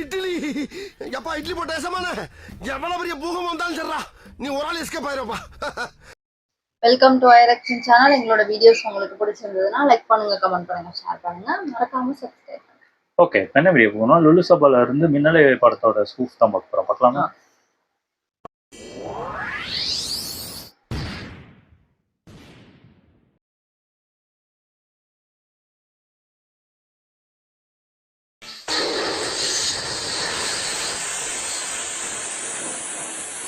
இட்லி எப்பா இட்லி போட்ட சமான எவ்வளவு பெரிய பூகம் வந்தாலும் சரிடா நீ ஒரு ஆள் எஸ்கேப் ஆயிருப்பா. வெல்கம் டு ஐரக்ஷன் சேனல். எங்களோட வீடியோஸ் உங்களுக்கு பிடிச்சிருந்ததுன்னா லைக் பண்ணுங்க, கமெண்ட் பண்ணுங்க, ஷேர் பண்ணுங்க, மறக்காம சப்ஸ்கிரைப் பண்ணுங்க. ஓகே, என்ன வீடியோ போனோம்? லுலு சபால இருந்து மின்னலை படத்தோட ஸ்கூப் தான் பார்க்க போறோம். பார்க்கலாமா?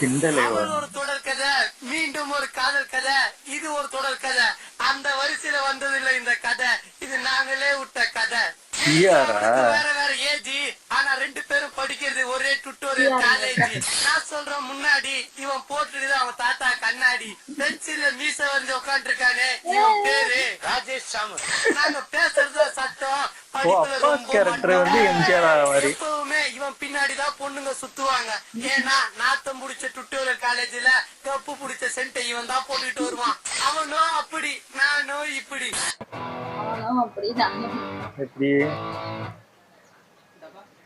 ஒரு தொடர் கதை, மீண்டும் ஒரு காதல் கதை, இது ஒரு தொடர் கதை. அந்த வரிசையில வந்ததில்லை இந்த கதை, இது நாங்களே விட்ட கதை. வேற வேற ஏஜி, ஆனா ரெண்டு பேரும் படிக்கிறது ஒரே டுட்டோரியல் காலேஜ். நான் சொல்றேன் முன்னாடி, இவன் போட்டுட்டு அவன் தாத்தா கண்ணாடி, பென்சில்ல மீச வந்து உட்காந்து இருக்கானே, இவன் பேரு ராஜேஷ் சாமு. நாங்க பேசுறது சத்தம், எப்பவுமே இவன் பின்னாடிதான் பொண்ணுங்க சுத்துவாங்க. ஏன்னா நாத்தம் புடிச்ச டுட்டோரியல் காலேஜ்ல கப்பு புடிச்ச சென்ட்டை இவன் தான் போட்டுட்டு வருவான். அவனோ அப்படி, நானோ இப்படி. எப்படி?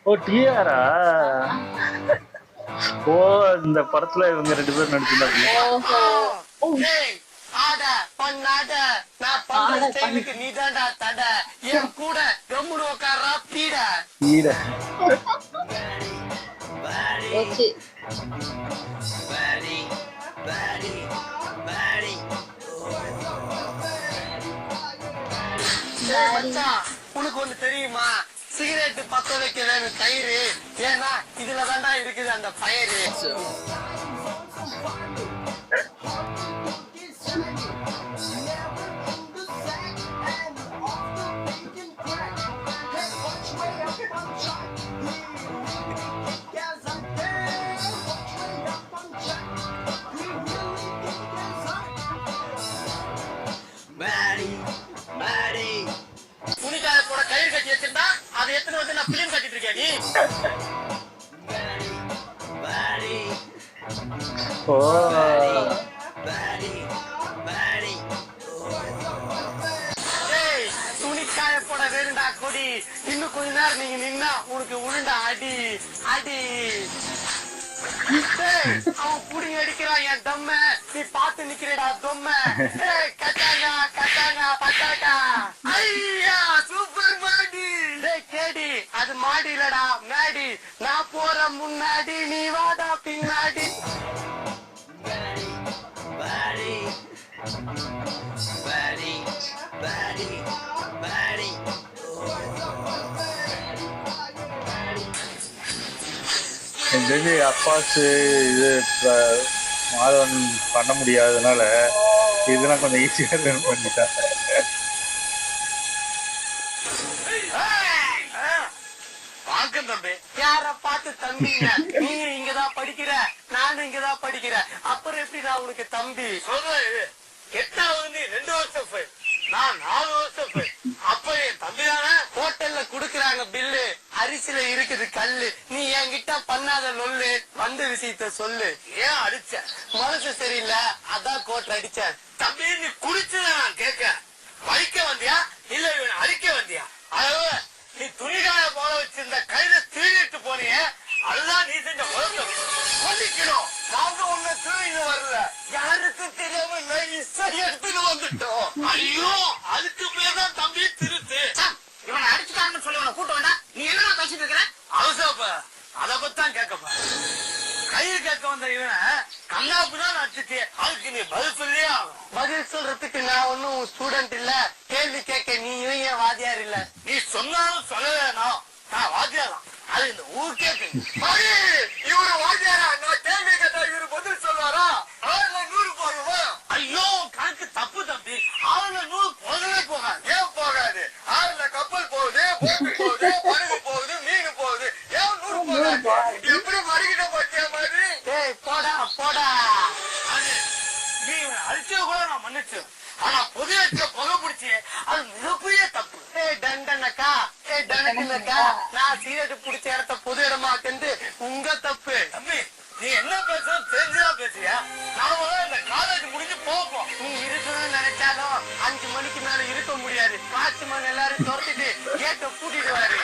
ஓ டிஆரா? ஓ இந்த படத்துல இவங்க ரெண்டு பேரும் நடிச்சிருந்தாங்க. ஆட பண்ணாட நான் பண்ற ஸ்டைலுக்கு நீதான்டா தட, என் கூட கம்முனு உட்கார்றா பீட பீட. உனக்கு ஒண்ணு தெரியுமா? சிகரெட் பத்த வைக்க வேணும் தயிர், ஏன்னா இதுல தாண்டா இருக்குது அந்த பயிறு. துணிக்காய போட கயிறு கட்டி வச்சிருந்தா அதை எத்தனை வந்து நான் பிலிம் கட்டிட்டு இருக்கேன் நீ. துணிக்காய போட வேணுண்டா கொடி, இன்னும் கொஞ்ச நேரம் நீங்க நின்னா உனக்கு உருண்டா அடி அடி. அவன் புடி அடிக்கிறான் என் தம்ம, நீ பாத்து நிக்கிறடா தொம்ம. கட்டாங்க கட்டாங்க பட்டாக்கா, ஐயா சூப்பர் மாடி. கேடி அது மாடி இல்லடா மேடி, நான் போற முன்னாடி நீ வாடா பின்னாடி. அப்பாஸ் இது மாதவன் பண்ண முடியாததுனால இதெல்லாம் கொஞ்சம் ஈஸியா பண்ணிட்டாங்க. தம்பி யார பார்த்து தம்பிங்க, நீங்க இங்கதான் படிக்கிற, நானும் இங்கதான் படிக்கிறேன், அப்புறம் எப்படி நான் உனக்கு தம்பி சொல்றேன்? 8வது 2 வருஷம் போய், நான் 4 வருஷம் போய், அப்ப என் தம்பி தானே. ஹோட்டல்ல குடுக்கறாங்க பில்லு, அரிசியில இருக்குது கல்லு, நீ என்கிட்ட பண்ணாத லொல்லு, வந்த விஷயத்த சொல்லு. ஏன் அடிச்ச? மனசு சரியில்லை அதான் கோட்டை அடிச்சேன். தம்பி நீ குடிச்சத நான் கேட்க, வலிக்க வந்தியா இல்ல இவன் அடிக்க வந்தியா? அதாவது நீ துணிகாய போல வச்சிருந்த கையில திருடிட்டு போனிய, அதுதான் நீ செஞ்ச உலகம். மன்னிக்கணும், நாங்க உன்னை திருடிட்டு வரல, யாருக்கும் தெரியாம எடுத்துட்டு வந்துட்டோம். ஐயோ அதுக்கு பேர் தான் தம்பி திருத்து. இவனை அடிச்சுட்டான்னு சொல்லி உன கூட்ட வேண்டாம். நீ என்ன பேசிட்டு இருக்கிற? அவசரப்ப அதை பத்தான் கேட்கப்ப. கையில் கேட்க வந்த இவனை கண்ணாப்பு தான் அடிச்சுட்டு, அதுக்கு நீ பதில் சொல்லியா? பதில் சொல்றதுக்கு நான் ஒன்னும் ஸ்டூடெண்ட் இல்ல, கேள்வி கேட்க நீ ஏன் வாத்தியார் இல்ல. நீ சொன்னாலும் சொல்லவேனா, நான் வாத்தியாரா, அது இந்த ஊர் கேட்கு. இவரு வாத்தியாரா, நான் கேள்வி கேட்டா இவரு பதில் சொல்வாரா? 100 போடுவா. ஐயோ கணக்கு தப்பு தம்பி, 100 போகவே போகாது. ஏன் போகாது? 6ல கப்பல் போகுது, போட்டு போகுது, படகு போகுது, மீன் போகுது, ஏன் 100 போகாது? எப்படி மறுகிட்ட பட்டியா மாதிரி? போடா போடா. அது நீ அடிச்சது கூட நான் மன்னிச்சு, ஆனா பொது வச்ச புகை பிடிச்சி அது மிகப்பெரிய தப்பு. தண்டனக்கா தண்டனக்கா, நான் சீரட்டு பிடிச்ச இடத்த பொது இடமா கண்டு உங்க தப்பு. தம்பி நீ என்ன பேசுறது தெரிஞ்சுதான் பேசுறியா? நாம இந்த காலேஜ் முடிஞ்சு போப்போம். நீ இருக்கணும்னு நினைச்சாலும் 5 மணிக்கு மேல இருக்க முடியாது. காட்சி மணி எல்லாரும் துரத்திட்டு கேட்ட கூட்டிட்டு வாரு.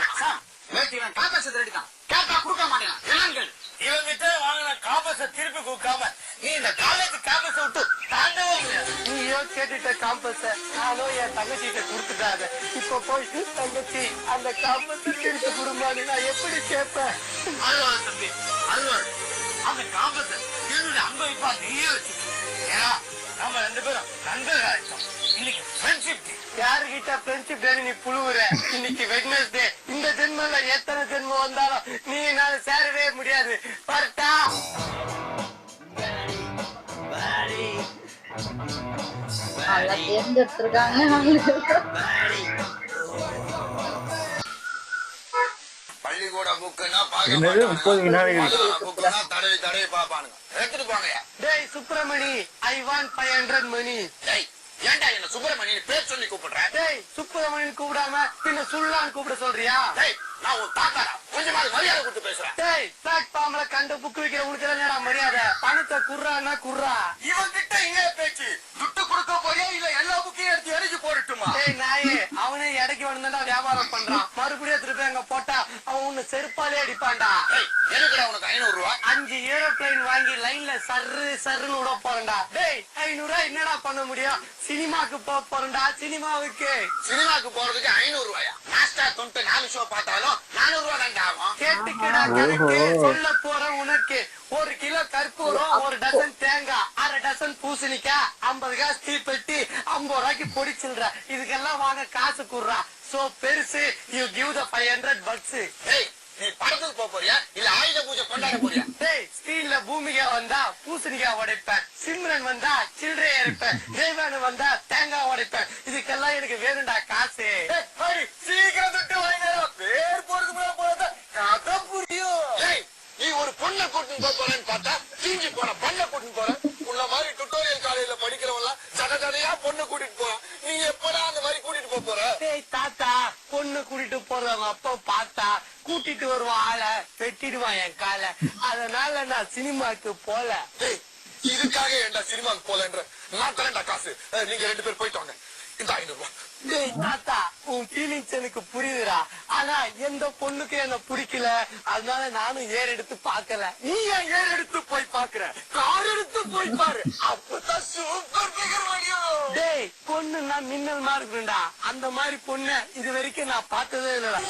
இப்ப போய் தங்கச்சி அந்த காம்பத்தை எடுத்து கொடுமான்னு நான் எப்படி கேட்பேன்? அழுவாது தம்பி, அழுவாது. அந்த காம்பத்தை என்னுடைய அன்பை இப்ப நீயே வச்சு. ஏன்னா நம்ம 2 பேரும் நண்பர்கள் ஆயிட்டோம். இன்னைக்கு ஃப்ரெண்ட்ஷிப் டே. யாருகிட்ட ஃப்ரெண்ட்ஷிப் டே நீ புழுவுற? இன்னைக்கு வெட்னஸ்டே. இந்த ஜென்மல எத்தனை ஜென்மம் வந்தாலும் நீ என்னால சேரவே முடியாது. பரட்டா நல்லா தேர்ந்தெடுத்திருக்காங்க. பள்ளிக்கூட புக்குன்னா என்னது 30 வினாடிகள்? புக்குன்னா தடவி பாப்பானுங்க. எடுத்துட்டு போங்க. டேய் சுப்பிரமணி, ஐ வாண்ட் 500 மணி. டேய் ஏன்டா என்ன சுப்பிரமணி பேர் சொல்லி கூப்பிடுறேன்? டேய் சுப்பிரமணியன் கூப்பிடாம பின்ன சுல்லான்னு கூப்பிட சொல்றியா? டேய் நான் உன் தாத்தாடா, கொஞ்சமாவது மரியாதை கொடுத்து பேசுறேன். டேய் பிளாட்ஃபார்ம்ல கண்ட புக் விக்கிற உனக்கு என்னடா மரியாதை? பணத்தை குர்றான்னா குர்ரா. இவன் கிட்ட இங்க பேச்சு துட்டு கொடுக்க போறியா இல்ல எல்லா புக்கையும் எடுத்து எரிஞ்சு போடட்டுமா? டேய் நாயே, அவனே இடைக்கு வந்தா வியாபாரம் பண்றான். மறுபடியும் திருப்பி அங்க போட்டா அவன் உன்னை செருப்பாலே அடிப்பான்டா. டேய் எதுக்குடா உனக்கு 500 ரூபாய்? 5 ஏரோப்ளைன் வாங்கி லைன்ல சர்ருன்னு விட போறேன்டா. டேய் 500 ரூபாய் என்னடா பண்ண முடியும்? சினிமாக்கு போறேன்டா, சினிமாவுக்கு. சினிமாக்கு போறதுக்கு 500 ரூபாயா? நாஸ்டா தொண்டு 4 ஷோ பார்த்தாலும் 400 ரூபாய் தான்டா ஆகும். கேட்டுக்கடா கணக்கு. சொல்ல போற உனக்கு 1 கிலோ கற்பூரம், 1 டசன் தேங்காய், 1/2 டசன் பூசணிக்காய், 50 காசு தீப்பெட்டி, 50 ரூபாய்க்கு பொடிச்சில்ற. இதுக்கெல்லாம் வாங்க காசு குடுறா. சோ பெருசு யூ கிவ் த 500 bucks. டேய் நீ படத்துக்கு போறியா இல்ல ஆயுத பூஜை கொண்டாட போறியா? டேய் ஸ்கிரீன்ல பூமிகா வந்தா பூசணிக்காய் உடைப்பேன், சிம்ரன் வந்தா சில்லறைய அரைப்பேன், தேவானு வந்தா தேங்காய் உடைப்பேன். இதுக்கெல்லாம் எனக்கு வேணும்டா காசு. சீக்கிரம் தொட்டு வாங்கினா பேர் போறதுக்கு போறத கதை புரியும். நீ ஒரு பொண்ணை கூட்டின்னு போறேன்னு பார்த்தா தீஞ்சு போன பொண்ணை கூட்டின்னு போற. உன்ன மாதிரி டுட்டோரியல் காலேஜ்ல படிக்கிறவங்க சடசடையா பொண்ணு கூட்டிட்டு போறான். நீ எப்படா அந்த மாதிரி கூட்டிட்டு போற? டேய் தாத்தா, பொண்ணு கூட்டிட்டு போறவங்க அப்ப பார்த்தா கூட்டிட்டு வருவான் ஆளை, வெட்டிடுவான் என் காலை. அதனால நான் சினிமாக்கு போல. இதுக்காக ஏன்டா சினிமாக்கு போலன்ற? நான் தரேன்டா காசு. நீங்க 2 பேர் போயிட்டு வாங்க. இந்த 500 ரூபாய். டேய் தாத்தா, உன் ஃபீலிங்ஸ் எனக்கு புரியுதுடா. ஆனா எந்த பொண்ணுக்கு என்ன பிடிக்கல. அதனால நானும் ஏர் எடுத்து பாக்கல. நீ ஏன் ஏர் எடுத்து போய் பாக்குற? கார் எடுத்து போய் பாரு. அப்பதான் சூப்பர் பிகர் வடியும். டேய் பொண்ணுன்னா மின்னல் மாதிரி இருக்குண்டா. அந்த மாதிரி பொண்ணு இது வரைக்கும் நான் பார்த்ததே இல்லடா.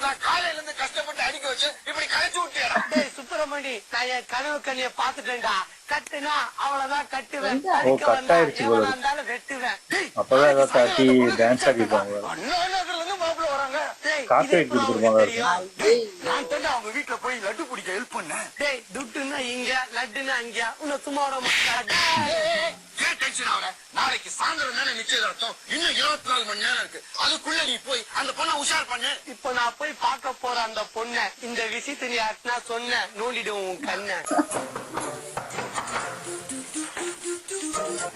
நான் காலையில இருந்து கஷ்டப்பட்டு அடிக்க வச்சு இப்படி கழிச்சு விட்டியடா. டேய் சுப்பிரமணி, நான் என் கனவு கண்ணிய பாத்துட்டேன்டா. கட்டுனா அவ்வளவுதான் கட்டுவேன். ஓ, அடிக்க cut வந்தா ஆயிடுச்சு போல. எவனா இருந்தாலும் வெட்டுவேன். அப்பதான் ஏதாவது தட்டி டான்ஸ் ஆடிப்பாங்க. அண்ணா நகர்ல இருந்து மாப்பிள்ள வராங்க. டேய், காத்து இது எடுத்து எப்படா கொடுத்துருவாங்க. உனக்கு தெரியும்? நான் தானே அவங்க வீட்டுல போய் லட்டு பிடிக்க ஹெல்ப் பண்ணேன். டேய் துட்டுன்னா இங்க, லட்டுன்னா அங்க. உன்னை சும்மா விட மாட்டாடா. ஏன் டென்ஷன் ஆகுற? நாளைக்கு சாயந்தரம் தானே நிச்சயதார்த்தம். இன்னும் 24 மணி நேரம் இருக்கு. அதுக்குள்ள நீ போய் அந்த பொண்ணை உஷார் பண்ணு. இப்ப நான் போய் பார்க்க போற அந்த பொண்ண இந்த விஷயத்தை நீ யாருன்னா சொன்ன நோண்டிடுவோம் உன் கண்ண.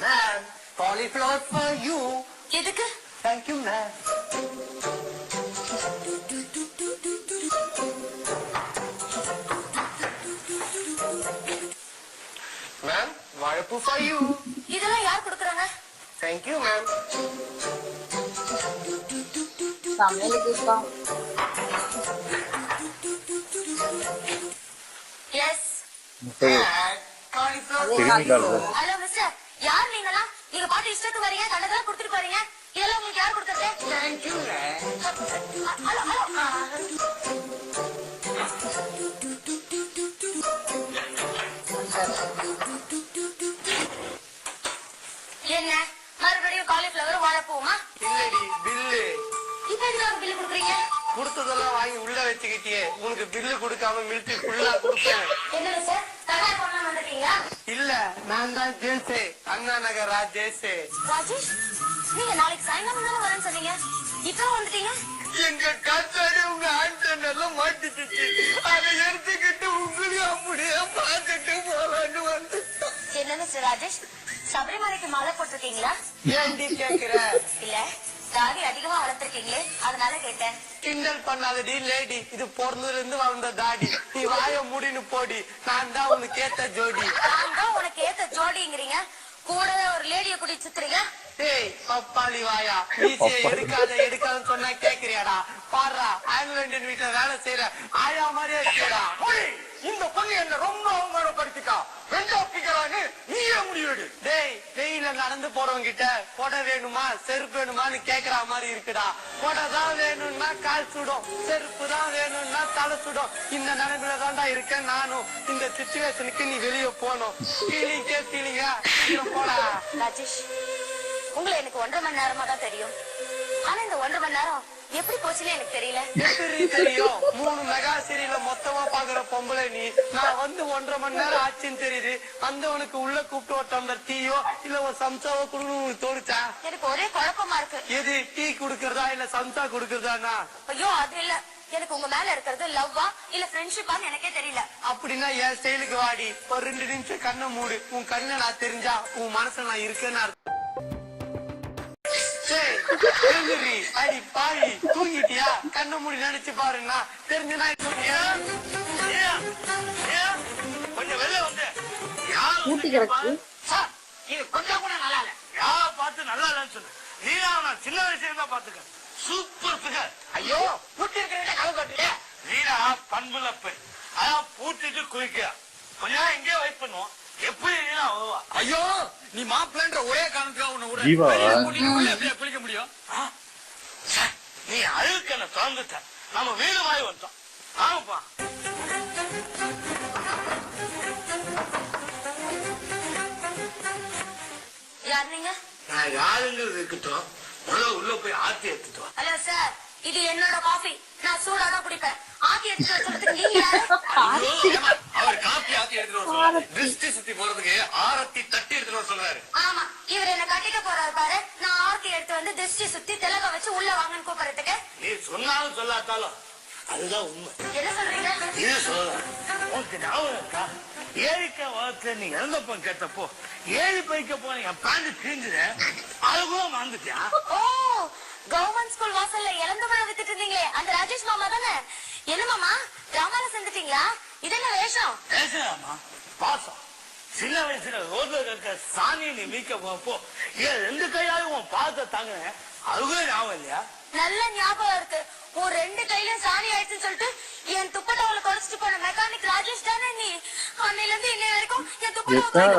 Ma'am, cauliflower for you. எதுக்கு? Thank you, ma'am. Ma'am, வாழைப்பூ for you. இதெல்லாம் யார் கொடுக்கறாங்க? Thank you, ma'am. சமையலுக்கு இருக்கா? எஸ். ஹலோ மிஸ்டர், யார் நீங்களா? நீங்க பாட்டு இஷ்டத்துக்கு வரீங்க, கண்டதெல்லாம் கொடுத்துட்டு போறீங்க. இதெல்லாம் உங்களுக்கு யார் கொடுத்தது? Thank you, ma'am. Hello hello. என்ன மறுபடியும் காலிஃபிளவர் வாழைப்பூமா? இல்லடி பில்லு. இப்ப எதுக்கு பில்லு கொடுக்குறீங்க? கொடுத்ததெல்லாம் வாங்கி உள்ள வச்சுக்கிட்டியே, உனக்கு பில்லு கொடுக்காம மில்ட்ரி ஃபுல்லா கொடுப்பேன். என்ன மிஸ்டர், தகவல் பண்ண வந்துட்டீங்களா? இல்ல, நான் தான் ஜேசே, அண்ணா நகர் ராஜேஷே. ராஜேஷ், நீங்க நாளைக்கு சாயங்காலம் தானே வரேன்னு சொன்னீங்க, இப்ப வந்துட்டீங்க? எங்க கத்தாடி உங்க ஆண்டன் எல்லாம் மாட்டிச்சு. அதை எடுத்துக்கிட்டு உங்களையும் அப்படியே பார்த்துட்டு போலான்னு வந்து. என்ன மிஸ்டர் ராஜேஷ், சபரிமலைக்கு மாலை போட்டிருக்கீங்களா? ஏண்டி கேக்குற? இல்ல, தாடி அதிகமா வளர்த்திருக்கீங்களே, அதனால கேட்டேன். கிண்டல் பண்ணாதடி லேடி, இது பிறந்ததுல இருந்து வளர்ந்த தாடி. நீ வாய முடின்னு போடி, நான் தான் உனக்கு ஏத்த ஜோடி. நான் தான் உனக்கு ஏத்த ஜோடிங்கிறீங்க, கூடவே ஒரு லேடிய கூட்டி சுத்துறீங்க. டேய் பப்பாளி வாயா மீசையை எடுக்காதன்னு சொன்னா கேக்குறியாடா? பாடுறா ஆங்கில இந்தியன் வீட்டுல வேலை செய்யற ஆயா மாதிரியே இருக்கேடா. இந்த பொண்ணு என்ன ரொம்ப அவமானப்படுத்திக்கா. வெண்டாப்பிக்கிறான்னு நீயே முடிவெடு. டேய் வெயில நடந்து போறவங்க கிட்ட கொடை வேணுமா செருப்பு வேணுமான்னு கேக்குற மாதிரி இருக்குடா. கொடை தான் வேணும்னா கால் சுடும், செருப்பு தான் வேணும்னா தலை சுடும். இந்த நிலைமையில தான்டா இருக்கேன் நானும். இந்த சிச்சுவேஷனுக்கு நீ வெளியே போகணும். ஃபீலிங்கா போடா. ராஜேஷ், உங்களை எனக்கு 1.5 மணி நேரமா தான் தெரியும். ஆனா இந்த 1.5 மணி நேரம் எப்படி போச்சுன்னு எனக்கு தெரியல. எப்படி தெரியும்? 3 மெகா சீரியல மொத்தமா பாக்குற பொம்பளை நீ. நான் வந்து 1.5 மணி நேரம் ஆச்சுன்னு தெரியுது. உனக்கு உள்ள கூப்பிட்டு ஒரு டம்ளர் டீயோ இல்ல ஒரு சம்சாவோ குடுக்கணும் தோணுச்சா? எனக்கு ஒரே குழப்பமா இருக்கு. எது டீ குடுக்கறதா இல்ல சம்சா குடுக்கறதானா? ஐயோ அது இல்ல, எனக்கு உங்க மேல இருக்கிறது லவ்வா இல்ல ஃப்ரெண்ட்ஷிப்பான்னு எனக்கே தெரியல. அப்படின்னா என் ஸ்டைலுக்கு வாடி, ஒரு 2 நிமிஷம் கண்ணை மூடு. உன் கண்ணை நான் தெரிஞ்சா உன் மனசுல நான் இருக்கேன்னு அடி பாவி தூங்கிட்டியா? கண்ண மூடி நினைச்சு பாருன்னா தெரிஞ்சுனா கொஞ்சம் வெளில வந்து ஊட்டி கிடக்கு. இது கொஞ்சம் கூட நல்லா இல்ல. யார பார்த்து நல்லா இல்லன்னு சொல்லு. நீ நான் சின்ன வயசுல இருந்தா பாத்துக்க. Super figure. ஐயோ பூட்டி இருக்கிற கதை காட்டுல நீனா பண்புல போய் அதான் பூட்டிட்டு குளிக்க கொஞ்ச நேரம் இங்கே வெயிட் பண்ணுவோம். எப்படி ஐயோ நீ மாப்பிள்ளன்ற ஒரே காரணத்துக்காக உன்னை ஜீவா. குளிக்க முடியும்? நீ அழுக்கு என்ன திறந்துட்ட. நம்ம வீடு மாதிரி வந்தோம். ஆமாப்பா யார் நீங்க? நான் யாருங்கிறது இருக்கட்டும், முதல்ல உள்ள போய் ஆத்தி எடுத்துட்டோம். ஹலோ சார், இது என்னோட காஃபி. நான் சூடாதான் குடிப்பேன். ஆக்கி எடுத்து சொல்றதுக்கு நீங்க யாரு? அவர் காப்பி ஆத்தி எடுத்துட்டு வர சொல்றாரு. திருஷ்டி சுத்தி போறதுக்கு ஆரத்தி தட்டி எடுத்துட்டு வர சொல்றாரு. ஆமா, இவர் என்ன கட்டிக்க போறாரு பாரு. நான் ஆர்த்தி எடுத்து வந்து திருஷ்டி சுத்தி திலக வச்சு உள்ள வாங்கன்னு கூப்பிடுறதுக்கு. நீ சொன்னாலும் சொல்லாட்டாலும் அதுதான் உண்மை. என்ன சொல்றீங்க? இது சொல்லலாம். உனக்கு ஞாபகம் இருக்கா? ஏரிக்கா வளர்த்துல நீ இறந்தப்போ கேட்டப்போ ஏழி பைக்க போன என் பேண்ட் கிழிஞ்சுற அது கூட மறந்துட்டியா? ஓ, கவர்மெண்ட் ஸ்கூல் வாசல்ல இளந்த மழை வித்துட்டு இருந்தீங்களே அந்த ராஜேஷ் மாமா தானே? என்ன மாமா டிராமால சேர்ந்துட்டீங்களா? இது என்ன வேஷம்? பேசுறாமா பாசம். சின்ன வயசுல ரோட்ல இருக்க சாணி நீ மீக்க போப்போ ஏன் 2 கையாலும் உன் பாதத்தை தாங்கினேன். அதுவே ஞாபகம் இல்லையா? நல்ல ஞாபகம் இருக்கு. ஒரு 2 கையிலும் சாணி ஆயிடுச்சுன்னு சொல்லிட்டு என் துப்பட்டாவில குறைச்சிட்டு போன மெக்கானிக் ராஜேஷ் தானே நீ? அன்னையில இருந்து இன்னை வரைக்கும் என் துப்பட்டாவை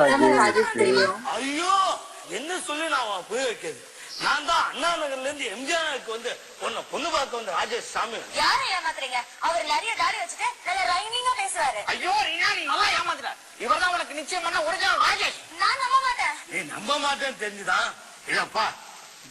ஐயோ என்ன சொல்லி நான் புரிய வைக்கிறது. நான் தான் அண்ணா நகர்ல இருந்து எம்ஜிஆருக்கு வந்து உன்னை பொண்ணு பார்க்க வந்த ராஜேஷ் சாமி. யாரை ஏமாத்துறீங்க? அவர் நிறைய தாடி வச்சுட்டு நல்ல ரைமிங்கா பேசுவாரு. ஐயோ ரீனா நீ நல்லா ஏமாத்துற. இவர்தான் உனக்கு நிச்சயம் பண்ண ஒரிஜினல் ராஜேஷ். நான் நம்ப மாட்டேன். நீ நம்ப மாட்டேன்னு தெரிஞ்சுதான் இல்லப்பா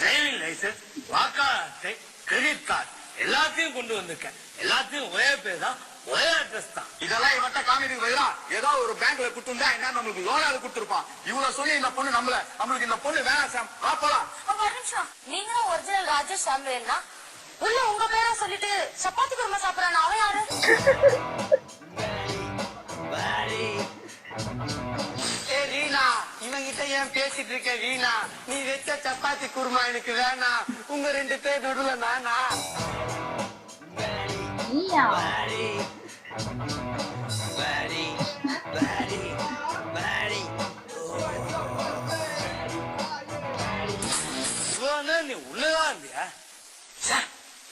டிரைவிங் லைசன்ஸ், வாக்காளர் அட்டை, கிரெடிட் கார்டு எல்லாத்தையும் கொண்டு வந்திருக்கேன். எல்லாத்தையும் ஒரே பேர் தான், ஒரே அட்ரஸ் தான். இதெல்லாம் இவட்ட காமிக்கு பதிலா ஏதாவது ஒரு பேங்க்ல கொடுத்துருந்தா என்ன நம்மளுக்கு லோனாவது கொடுத்துருப்பான். இவ்வளவு சொல்லி இந்த பொண்ணு நம்மளுக்கு இந்த பொண்ணு வேணாம் சாம் பாப்பலாம். ஒரு நிமிஷம், நீங்களும் ஒரிஜினல் ராஜேஷ் சாமுவேல்னா உள்ள உங்க பேரை சொல்லிட்டு சப்பாத்தி குருமா சாப்பிடறான் அவன் யாரு? ரீனா இவங்கிட்ட ஏன் பேசிட்டு இருக்க? ரீனா நீ வச்ச சப்பாத்தி குருமா எனக்கு வேணாம். உங்க 2 பேர் நடுவுல நானா? நீயா? இவன் நீ உள்ளதான் இல்லையா?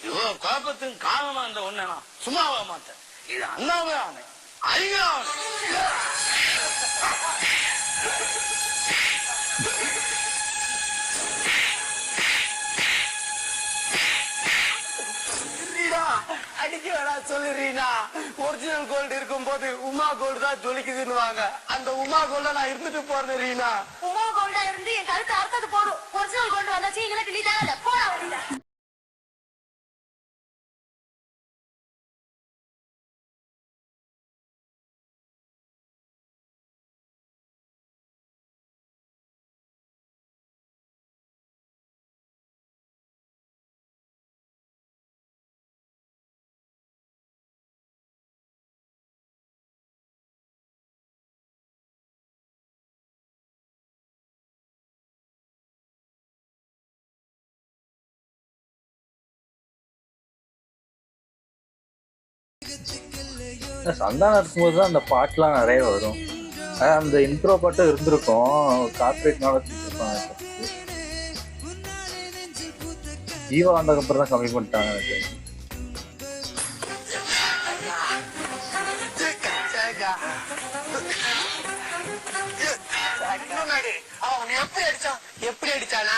இவன் குழப்பத்துக்கு காரணமா இருந்த ஒண்ணு நான் சும்மாவ மாட்டேன். இது அண்ணாவே ஆனேன் அறிகிறான். அடிக்க வேணா சொல்லுறீனா? ஒரிஜினல் கோல்டு இருக்கும் போது உமா கோல்டு தான் ஜொலிக்குதுன்னு வாங்க. அந்த உமா கோல்ட நான் இருந்துட்டு போறேன் ரீனா. உமா கோல்டா இருந்து என் கருத்து அறுத்தது போடும். ஒரிஜினல் கோல்டு வந்தாச்சு எங்களுக்கு நீ தேவை போடா வெளியில. சந்தானம் இருக்கும்போது தான் அந்த பாட்டுலாம் நிறைய வரும். அந்த இன்ட்ரோ பாட்டும் இருந்திருக்கும். கார்பரேட்னால வச்சிருப்பாங்க. ஜீவா வந்ததுக்கப்புறம் தான் கம்மி பண்ணிட்டாங்க எனக்கு. அவன் எப்படி அடிச்சான்? எப்படி அடிச்சானா?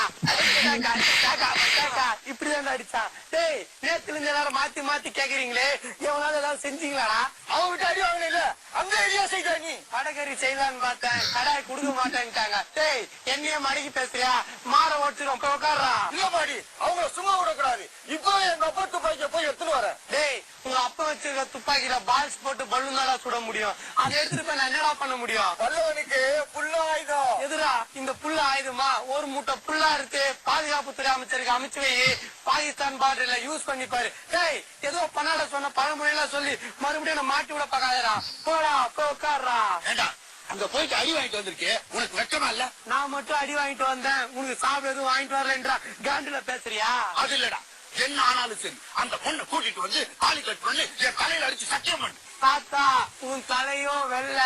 இப்படிதான் அடிச்சான். டேய், நேத்துல இந்த நேரம் மாத்தி மாத்தி கேக்குறீங்களே, எவனால ஏதாவது செஞ்சீங்களாடா? அவங்ககிட்ட அடி வாங்கல இல்ல, அந்த ஐடியா செய்தா நீ. கடைக்கறி செய்யலான்னு பார்த்தேன், கடாய் குடுக்க மாட்டேன்ட்டாங்க. டேய், என்னைய மடக்கி பேசுறியா? மாற ஓட்டுறோம், போய் உட்கார்றா. இல்ல மாடி, அவங்கள சும்மா விடக்கூடாது. இப்பவே எங்க அப்பா துப்பாக்கிய போய் எடுத்துன்னு வரேன். டேய், உங்க அப்பா வச்சிருக்க துப்பாக்கில பால்ஸ் போட்டு பலூன் தாடா சுட முடியும். அதை எடுத்துட்டு போய் நான் என்னடா பண்ண முடியும்? வல்லவனுக்கு புல்ல ஆயுதம். எதுரா இந்த புல்ல ஆயுதமா? ஒரு மூட்டை புல்லா இருக்கு, பாதுகாப்புத்துறை அமைச்சருக்கு அமைச்சு வை, பாகிஸ்தான் பார்டர்ல யூஸ் பண்ணி பாரு. டேய், ஏதோ பண்ணாட சொன்ன பழமொழியெல்லாம் சொல்லி மறுபடியும் நான் மாட்டி விட பாக்காதடா. போடா, போய் உட்கார்றா. ஏண்டா அங்க போயிட்டு அடி வாங்கிட்டு வந்திருக்கே, உனக்கு வெக்கமா இல்ல? நான் மட்டும் அடி வாங்கிட்டு வந்தேன், உனக்கு சாப்பிட எதுவும் வாங்கிட்டு வரலன்றா காண்டுல பேசுறியா? அது இல்லடா, என்ன ஆனாலும் சரி அந்த பொண்ணை கூட்டிட்டு வந்து தாலி கட் பண்ணி என் தலையில அடிச்சு சத்தியம் பண்ணு. தாத்தா, உன் தலையும் வெள்ள,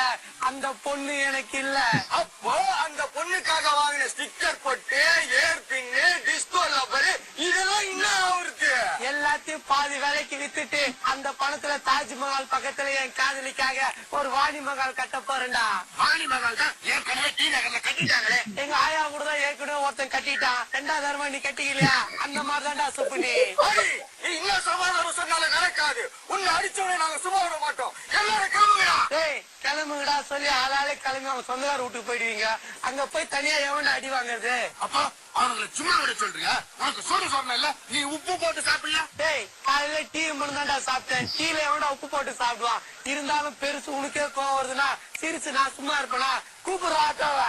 அந்த பொண்ணு எனக்கு இல்ல. அப்போ அந்த பொண்ணுக்காக வாங்கின ஸ்டிக்கர் போட்டு ஏர் பின்னு டிஸ்கோ லப்பரு இதெல்லாம் இன்னும் அவருக்கு எல்லாத்தையும் பாதி விலைக்கு வித்துட்டு அந்த பணத்துல தாஜ்மஹால் பக்கத்துல என் காதலிக்காக ஒரு வாணி மகால் கட்ட போறேன்டா. வாணி மகால் தான் என் கண்ணில் டீ நகர்ல கட்டிட்டாங்களே. எங்க ஆயா கூட தான் ஏற்கனவே ஒருத்தன் கட்டிட்டான். ரெண்டாவது தரமா நீ கட்டிக்கலையா? அந்த மாதிரிதான்டா சுப்புனி. நீ இன்னும் சமாதானம் சொன்னாலும் நடக்காது. உன்னை அடிச்சவனே நாங்க சும்மா விட மாட்டோம். எல்லாரும் கிளம்புகிறா. டேய், கிளம்புங்கடா சொல்லி ஆளாலே கிளம்பி அவங்க சொந்தக்கார வீட்டுக்கு போயிடுவீங்க. அங்க போய் தனியா எவன் அடி வாங்குறது? அப்பா அவங்களை சும்மா விட சொல்றியா? உனக்கு சோறு சொன்ன இல்ல, நீ உப்பு போட்டு சாப்பிடல. டேய், காலையில டீ மட்டும் தான்டா சாப்பிட்டேன். டீல எவன்டா உப்பு போட்டு சாப்பிடுவான்? இருந்தாலும் பெருசு உனக்கே கோவம் வருதுன்னா சிரிச்சு நான் சும்மா இருப்பேனா? கூப்பிடுற ஆட்டோவ.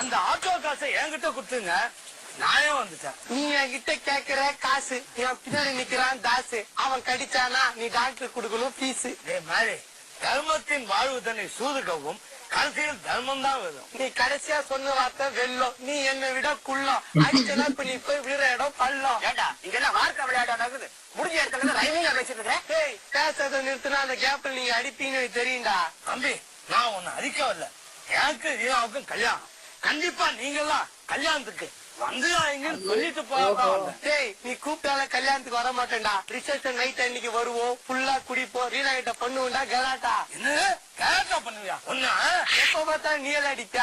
அந்த ஆட்டோ காசை என்கிட்ட கொடுத்துங்க, நானே வந்துட்டேன். நீ என்கிட்ட கேக்குற காசு, என் பின்னாடி நிக்கிறான் தாசு. அவன் கடிச்சானா நீ டாக்டர் கொடுக்கணும் பீஸ். இதே மாதிரி தர்மத்தின் வாழ்வு தன்னை சூதுக்கவும் கடைசியில் தர்மம் தான் வரும். நீ கடைசியா சொன்ன வார்த்தை வெள்ளம். நீ என்னை விட குள்ளம். அடிச்சனா இப்ப நீ போய் விழுற இடம் பள்ளம். ஏண்டா இங்க என்ன வார்த்தை விளையாட நடக்குது? முடிஞ்ச இடத்துல ரைமிங்கா பேசிட்டு இருக்கிறேன். டேய், பேசுறத நிறுத்தினா அந்த கேப்ல நீங்க அடிப்பீங்கன்னு எனக்கு தெரியும்டா. தம்பி, நான் உன்னை அடிக்க வரல. எனக்கு ஜீவாவுக்கும் கல்யாணம். கண்டிப்பா நீங்கெல்லாம் கல்யாணத்துக்கு வந்துடாதீங்கன்னு சொல்லிட்டு போதான் வந்தேன். டேய், நீ கூப்பிட்டால கல்யாணத்துக்கு வர மாட்டேன்டா. ரிசப்ஷன் நைட் அன்னைக்கு வருவோம், ஃபுல்லா குடிப்போம், ரீனா கிட்ட பண்ணுவோம்டா கலாட்டா. என்ன கேட்டா பண்ணுவியா? ஒண்ணு எப்ப பார்த்தா நீ எல்லாம் அடிக்க.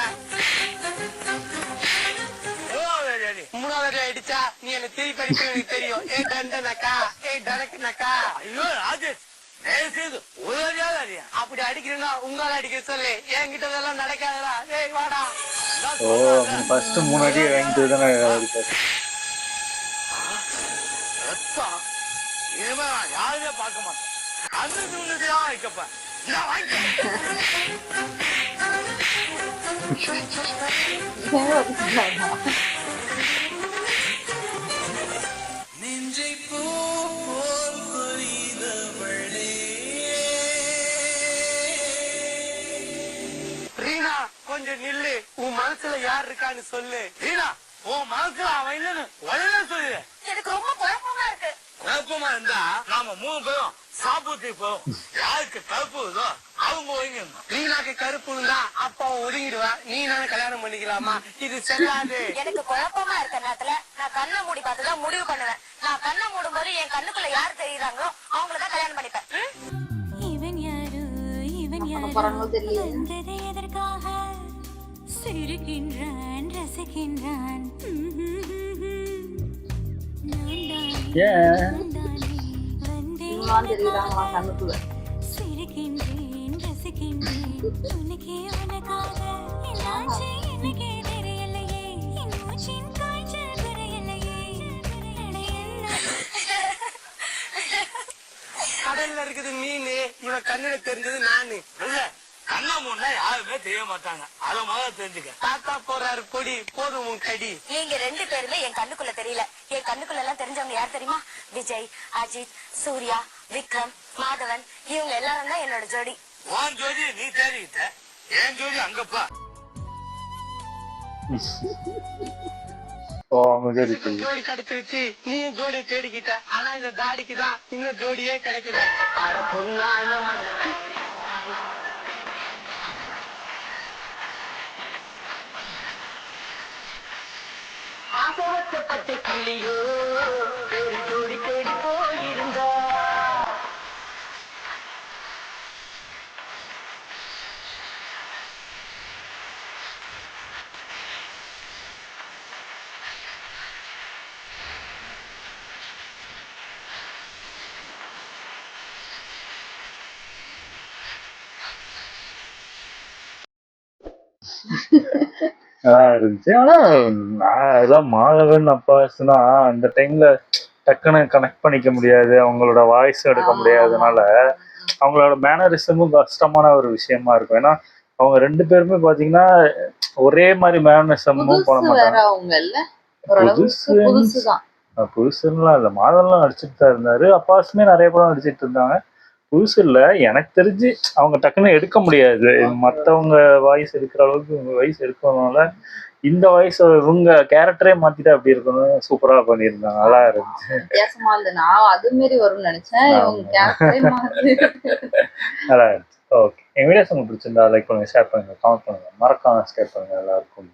மூணாவது அடிச்சா நீ என்ன திருப்பி அடிப்ப எனக்கு தெரியும். ஏ டண்டனக்கா, ஏ டனக்குனக்கா. ஐயோ ராஜேஷ், தயவு செய்து ஒரு அடியாவது அடியா. அப்படி அடிக்கிறேன்னா உங்களால அடிக்க சொல்லு. என்கிட்ட இதெல்லாம் நடக்காதடா. ஏய் வாடா. ஓ, ஃபர்ஸ்ட் 3 அடி வாங்கிட்டு தானே இருக்காரு. ரத்தம் இனிமே நான் யாருமே பார்க்க மாட்டேன். அந்த நிமிடத்தையும் வைக்கப்பேன். நான் வாங்கிக்கிறேன். நெஞ்சை போல் பொறிதவளே. ரீனா, கொஞ்சம் நில்லு. உன் மனசுல யார் இருக்கான்னு சொல்லு. ரீனா, உன் மனசுல அவன் இல்லைன்னு உடனே சொல்லு. எனக்கு ரொம்ப குழப்பமா இருக்கு. குழப்பமா இருந்தா நாம 3 பேரும் சாப்பிட்டு போவோம். யாருக்கு கருப்பு இதோ அவங்க ஒதுங்க. ரீனாக்கு கருப்புன்னு தான் அப்பா ஒதுங்கிடுவேன். நீ நானும் கல்யாணம் பண்ணிக்கலாமா? இது செல்லாது. எனக்கு குழப்பமா இருக்க நேரத்துல நான் கண்ணை மூடி பார்த்துதான் முடிவு பண்ணுவேன். நான் கண்ணை மூடும் போது என் கண்ணுக்குள்ள யார் தெரியுறாங்களோ அவங்களதான் கல்யாணம் பண்ணிப்பேன். இவன் யாரு இவன் யாரு பரவாயில்ல தெரியல. வந்தது எதற்காக சிரிக்கின்றான் ரசிக்கின்றான் ஏன் இவங்களாம் தெரியுறாங்களா கண்ணுக்குள்ள? சிரிக்கின்றேன் ரசிக்கின்றேன் உனக்கே உனக்காக என்னாச்சு எனக்கே தெரியலையே என் மூச்சின் காய்ச்சல் குறையலையே கடல்ல இருக்குது மீன், இவன் கண்ணுல தெரிஞ்சது நானு. இல்ல, கண்ணா முன்னா யாருமே தெரிய மாட்டாங்க. அத முதல்ல தெரிஞ்சுக்க. தாத்தா போறாரு பொடி, போதும் உன் கடி. நீங்க 2 பேருமே என் கண்ணுக்குள்ள தெரியல. என் கண்ணுக்குள்ள எல்லாம் தெரிஞ்சவங்க யார் தெரியுமா? விஜய், அஜித், சூர்யா, விக்ரம், மாதவன், இவங்க எல்லாரும் தான் என்னோட ஜோடி. உன் ஜோதி நீ தேடிக்கிட்ட, என் ஜோதி அங்கப்பா. ஓ, அவங்க சரி சரி. ஜோடி கிடைச்சிருச்சு, நீயும் ஜோடியை தேடிக்கிட்ட. ஆனா இந்த தாடிக்குதான் இன்னும் ஜோடியே கிடைக்கல. அட பொண்ணா, ஆசவச்சப்பட்ட கிளியோ நல்லா இருந்துச்சு. ஆனா அதான் மாதவன் அப்பாஸ்னா அந்த டைம்ல டக்குன்னு கனெக்ட் பண்ணிக்க முடியாது, அவங்களோட வாய்ஸ் எடுக்க முடியாதனால அவங்களோட மேனரிசமும் கஷ்டமான ஒரு விஷயமா இருக்கும். ஏன்னா அவங்க 2 பேருமே பாத்தீங்கன்னா ஒரே மாதிரி மேனரிசமும் போட புதுசு வேற மாட்டாங்க. அவங்க இல்ல, ஓரளவுக்கு புதுசுதான். புதுசுலாம் இல்ல, மாதவன்லாம் நடிச்சுட்டு தான் இருந்தாரு. அப்பாஸுமே நிறைய படம் நடிச்சிட்டு இருந்தாங்க. புதுசு இல்ல, எனக்கு தெரிஞ்சு அவங்க டக்குன்னு எடுக்க முடியாது, மத்தவங்க வாய்ஸ் எடுக்கிற அளவுக்கு இவங்க வாய்ஸ் எடுக்கிறதுனால இந்த வாய்ஸ் இவங்க கேரக்டரே மாத்திட்டு அப்படி இருக்கணும். சூப்பரா பண்ணியிருந்தாங்க, நல்லா இருந்துச்சு. வித்தியாசமா இருந்தது. நான் அது மாரி வரும்னு நினைச்சேன், இவங்க கேரக்டரே மாத்தி. நல்லா இருந்துச்சு. ஓகே, என் வீடியோஸ் உங்களுக்கு பிடிச்சிருந்தா லைக் பண்ணுங்க, ஷேர் பண்ணுங்க, கமெண்ட் பண்ணுங்க, மறக்காம சப்ஸ்கிரைப் பண்ணுங்க. எல்லாருக்கும்